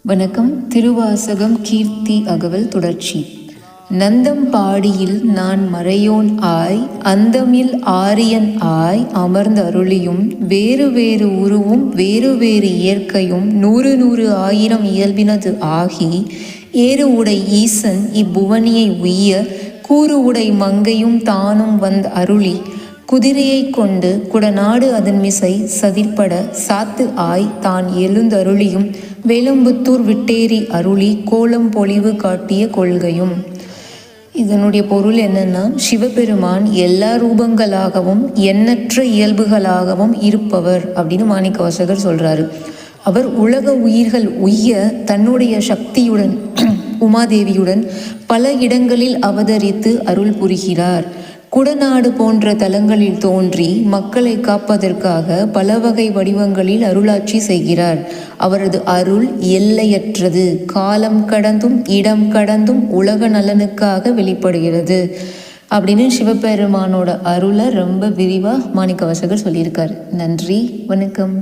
வணக்கம். திருவாசகம் கீர்த்தி அகவல் தொடர்ச்சி. நந்தம்பாடியில் நான் மறையோன் ஆய் அந்தமில் ஆரியன் ஆய் அமர்ந்த அருளியும் வேறு வேறு உருவும் வேறு வேறு இயற்கையும் 100 ஆயிரம் இயல்பினது ஆகி ஏறு உடை ஈசன் இப்புவனியை உய்ய கூறு உடை மங்கையும் தானும் வந்த அருளி குதிரையை கொண்டு குடநாடு அதன் மிசை சதிர்பட சாத்து ஆய் தான் எழுந்தருளியும் வேலம்புத்தூர் விட்டேரி அருளி கோலம் பொலிவு காட்டிய கொள்கையும். இதனுடைய பொருள் என்னன்னா, சிவபெருமான் எல்லா ரூபங்களாகவும் எண்ணற்ற இயல்புகளாகவும் இருப்பவர் அப்படின்னு மாணிக்கவாசகர் சொல்றாரு. அவர் உலக உயிர்கள் உய்ய தன்னுடைய சக்தியுடன் உமாதேவியுடன் பல இடங்களில் அவதரித்து அருள் புரிகிறார். குடநாடு போன்ற தலங்களில் தோன்றி மக்களை காப்பதற்காக பல வகை வடிவங்களில் அருளாட்சி செய்கிறார். அவரது அருள் எல்லையற்றது, காலம் கடந்தும் இடம் கடந்தும் உலக நலனுக்காக வெளிப்படுகிறது அப்படின்னு சிவபெருமானோட அருளை ரொம்ப விரிவாக மாணிக்கவாசகர் சொல்லியிருக்கார். நன்றி, வணக்கம்.